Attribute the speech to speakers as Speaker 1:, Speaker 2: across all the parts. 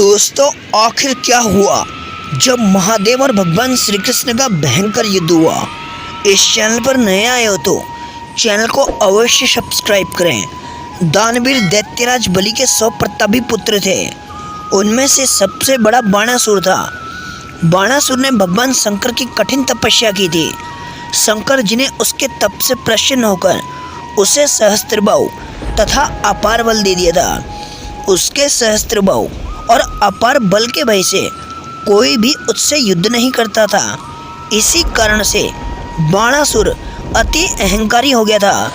Speaker 1: दोस्तों, आखिर क्या हुआ जब महादेव और भगवान श्री कृष्ण का भयंकर युद्ध हुआ। इस चैनल पर नए आए हो तो चैनल को अवश्य सब्सक्राइब करें। दानवीर दैत्यराज बलि के 100 प्रतापी पुत्र थे। उनमें से सबसे बड़ा बाणासुर था। बाणासुर ने भगवान शंकर की कठिन तपस्या की थी। शंकर जिन्हें उसके तप से प्रसन्न होकर उसे सहस्त्रबाहु तथा अपार बल दे दिया था। उसके सहस्त्रबाहु और अपार बल के भय से कोई भी उससे युद्ध नहीं करता था। इसी कारण से बाणासुर अति अहंकारी हो गया था।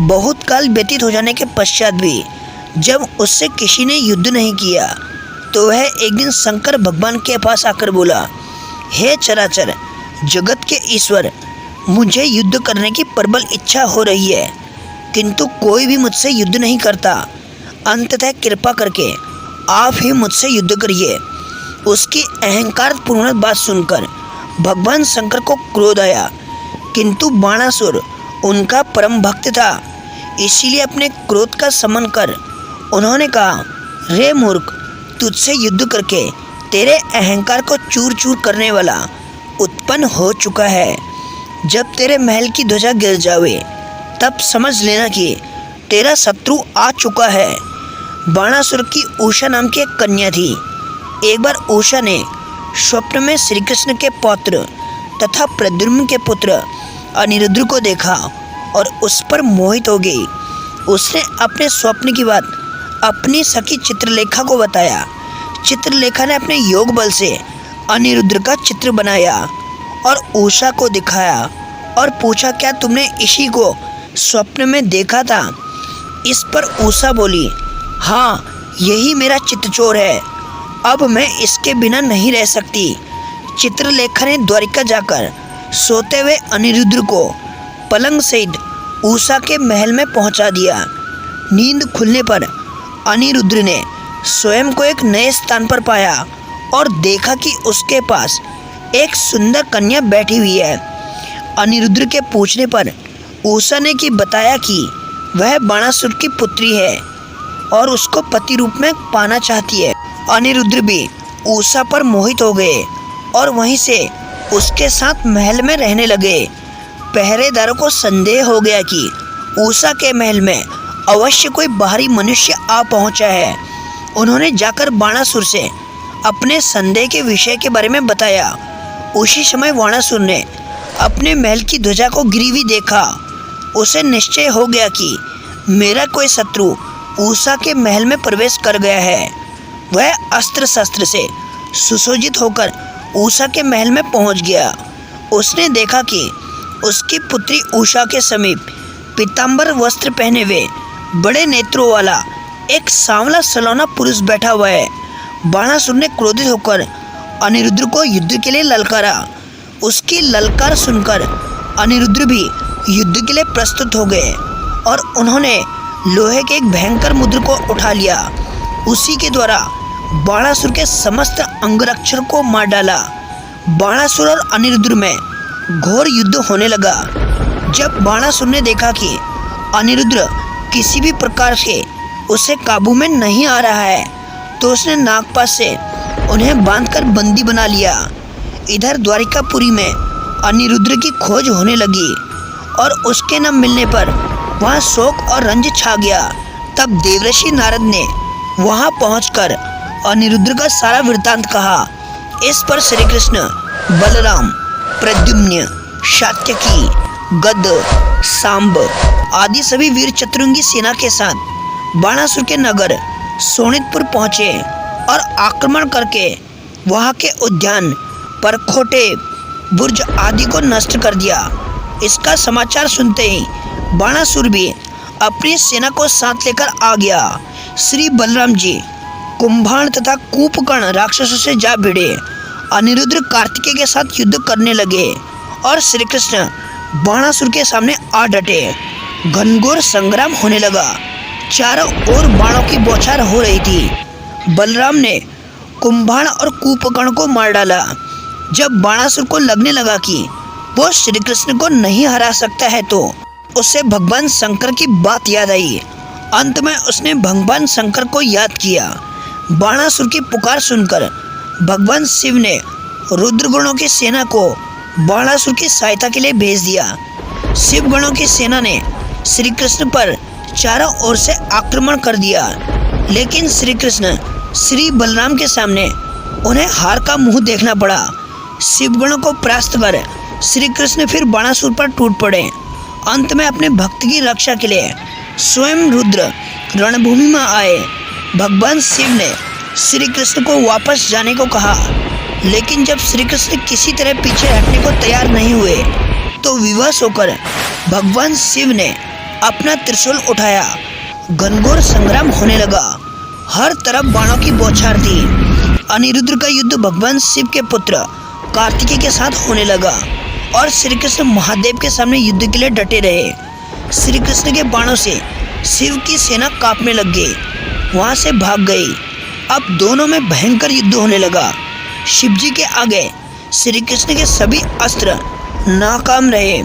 Speaker 1: बहुत काल व्यतीत हो जाने के पश्चात भी जब उससे किसी ने युद्ध नहीं किया तो वह एक दिन शंकर भगवान के पास आकर बोला, हे चराचर जगत के ईश्वर, मुझे युद्ध करने की प्रबल इच्छा हो रही है, किंतु कोई भी मुझसे युद्ध नहीं करता। अंततः कृपा करके आप ही मुझसे युद्ध करिए। उसकी अहंकार पूर्ण बात सुनकर भगवान शंकर को क्रोध आया, किंतु बाणासुर उनका परम भक्त था। इसीलिए अपने क्रोध का शमन कर उन्होंने कहा, रे मूर्ख, तुझसे युद्ध करके तेरे अहंकार को चूर चूर करने वाला उत्पन्न हो चुका है। जब तेरे महल की ध्वजा गिर जावे तब समझ लेना कि तेरा शत्रु आ चुका है। बाणासुर की उषा नाम की एक कन्या थी। एक बार उषा ने स्वप्न में श्री कृष्ण के पौत्र तथा प्रद्युम्न के पुत्र अनिरुद्ध को देखा और उस पर मोहित हो गई। उसने अपने स्वप्न की बात अपनी सखी चित्रलेखा को बताया। चित्रलेखा ने अपने योग बल से अनिरुद्ध का चित्र बनाया और उषा को दिखाया और पूछा, क्या तुमने इसी को स्वप्न में देखा था? इस पर उषा बोली, हाँ, यही मेरा चित्तचोर है। अब मैं इसके बिना नहीं रह सकती। चित्रलेखा ने द्वारिका जाकर सोते हुए अनिरुद्ध को पलंग सहित उषा के महल में पहुंचा दिया। नींद खुलने पर अनिरुद्ध ने स्वयं को एक नए स्थान पर पाया और देखा कि उसके पास एक सुंदर कन्या बैठी हुई है। अनिरुद्ध के पूछने पर उषा ने बताया कि वह बाणासुर की पुत्री है और उसको पति रूप में पाना चाहती है। अनिरुद्ध भी उषा पर मोहित हो गए और वहीं से उसके साथ महल में रहने लगे। पहरेदारों को संदेह हो गया कि उषा के महल में अवश्य कोई बाहरी मनुष्य आ पहुंचा है। उन्होंने जाकर बाणासुर से अपने संदेह के विषय के बारे में बताया। उसी समय बाणासुर ने अपने महल की ध्वजा को गिरी हुई देखा। उसे निश्चय हो गया कि मेरा कोई शत्रु उषा के महल में प्रवेश कर गया है। वह अस्त्र शस्त्र से सुसज्जित होकर उषा के महल में पहुंच गया। उसने देखा कि उसकी पुत्री उषा के समीप पीतांबर वस्त्र पहने हुए बड़े नेत्रों वाला एक सांवला सलोना पुरुष बैठा हुआ है। बाणासुर ने क्रोधित होकर अनिरुद्ध को युद्ध के लिए ललकारा। उसकी ललकार सुनकर अनिरुद्ध भी युद्ध के लिए प्रस्तुत हो गए और उन्होंने लोहे के एक भयंकर मुद्र को उठा लिया। उसी के द्वारा बाणासुर के समस्त अंगरक्षर को मार डाला। बाणासुर और अनिरुद्ध में घोर युद्ध होने लगा। जब बाणासुर ने देखा कि अनिरुद्ध किसी भी प्रकार से उसे काबू में नहीं आ रहा है तो उसने नागपाश से उन्हें बांधकर बंदी बना लिया। इधर द्वारिकापुरी में अनिरुद्ध की खोज होने लगी और उसके न मिलने पर वहाँ शोक और रंज छा गया। तब देवर्षि नारद ने वहाँ पहुंचकर अनिरुद्ध का सारा वृत्तांत कहा। इस पर श्री कृष्ण, बलराम, प्रद्युम्न, सात्यकी, गद, सांब आदि सभी वीर चतुरंगी सेना के साथ बाणासुर के नगर शोणितपुर पहुँचे और आक्रमण करके वहाँ के उद्यान, परखोटे, बुर्ज आदि को नष्ट कर दिया। इसका समाचार सुनते ही बाणासुर भी अपनी सेना को साथ लेकर आ गया। श्री बलराम जी कुंभाण तथा कूपकर्ण राक्षसों से जा भिड़े। अनिरुद्ध कार्तिकेय के साथ युद्ध करने लगे और श्री कृष्ण बाणासुर के सामने आ डटे। घनघोर संग्राम होने लगा। चारों ओर बाणों की बौछार हो रही थी। बलराम ने कुंभाण और कूपकर्ण को मार डाला। जब बाणासुर को लगने लगा कि वो श्री कृष्ण को नहीं हरा सकता है तो उसे भगवान शंकर की बात याद आई। अंत में उसने भगवान शंकर को याद किया। बाणासुर की पुकार सुनकर भगवान शिव ने रुद्र गणों की सेना को बाणासुर की सहायता के लिए भेज दिया। शिव गणों की सेना ने श्री कृष्ण पर चारों ओर से आक्रमण कर दिया, लेकिन श्री कृष्ण श्री बलराम के सामने उन्हें हार का मुंह देखना पड़ा। शिव गणों को परास्त कर श्री कृष्ण फिर बाणासुर पर टूट पड़े। अंत में अपने भक्त की रक्षा के लिए स्वयं रुद्र रणभूमि में आए। भगवान शिव ने श्री कृष्ण को वापस जाने को कहा, लेकिन जब श्री कृष्ण किसी तरह पीछे हटने को तैयार नहीं हुए तो विवश होकर भगवान शिव ने अपना त्रिशूल उठाया। घनघोर संग्राम होने लगा। हर तरफ बाणों की बौछार थी। अनिरुद्ध का युद्ध भगवान शिव के पुत्र कार्तिकेय के साथ होने लगा और श्री कृष्ण महादेव के सामने युद्ध के लिए डटे रहे। श्री कृष्ण के बाणों से शिव की सेना कांपने लग गई, वहां से भाग गई। अब दोनों में भयंकर युद्ध होने लगा। शिव जी के आगे श्री कृष्ण के सभी अस्त्र नाकाम रहे।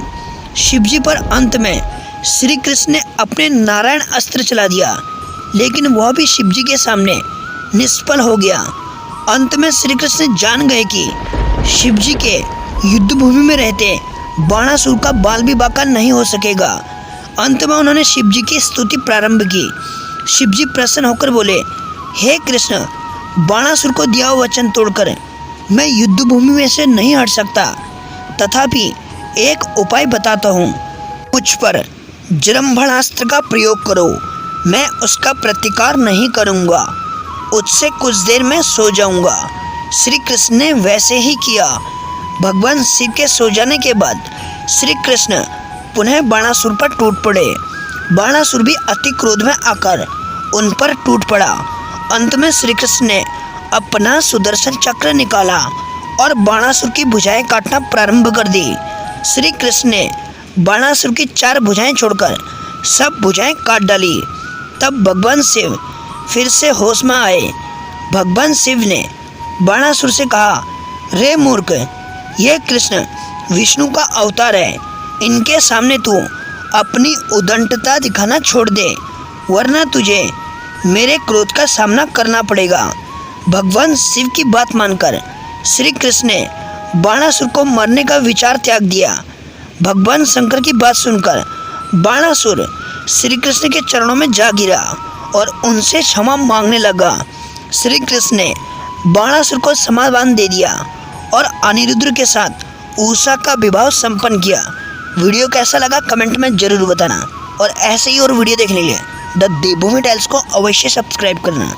Speaker 1: शिव जी पर अंत में श्री कृष्ण ने अपने नारायण अस्त्र चला दिया, लेकिन वह भी शिव जी के सामने निष्फल हो गया। अंत में श्री कृष्ण जान गए कि शिव जी के युद्ध भूमि में रहते बाणासुर का बाल भी बांका नहीं हो सकेगा। अंत में उन्होंने शिव जी की स्तुति प्रारंभ की। शिव जी प्रसन्न होकर बोले, हे कृष्ण, बाणासुर को दिया हुआ वचन तोड़कर मैं युद्ध भूमि में से नहीं हट सकता, तथापि एक उपाय बताता हूँ। मुझ पर जृंभणास्त्र का प्रयोग करो, मैं उसका प्रतिकार नहीं करूँगा। उससे कुछ देर में सो जाऊँगा। श्री कृष्ण ने वैसे ही किया। भगवान शिव के सो जाने के बाद श्री कृष्ण पुनः बाणासुर पर टूट पड़े। बाणासुर भी अति क्रोध में आकर उन पर टूट पड़ा। अंत में श्री कृष्ण ने अपना सुदर्शन चक्र निकाला और बाणासुर की भुजाएं काटना प्रारंभ कर दी। श्री कृष्ण ने बाणासुर की 4 भुजाएं छोड़कर सब भुजाएं काट डाली। तब भगवान शिव फिर से होश में आए। भगवान शिव ने बाणासुर से कहा, रे मूर्ख, यह कृष्ण विष्णु का अवतार है। इनके सामने तू अपनी उदंडता दिखाना छोड़ दे, वरना तुझे मेरे क्रोध का सामना करना पड़ेगा। भगवान शिव की बात मानकर श्री कृष्ण ने बाणासुर को मारने का विचार त्याग दिया। भगवान शंकर की बात सुनकर बाणासुर श्री कृष्ण के चरणों में जा गिरा और उनसे क्षमा मांगने लगा। श्री कृष्ण ने बाणासुर को समाधान दे दिया और अनिरुद्ध के साथ उषा का विवाह संपन्न किया। वीडियो कैसा लगा कमेंट में ज़रूर बताना और ऐसे ही और वीडियो देखने के लिए द देवभूमि टाइल्स को अवश्य सब्सक्राइब करना।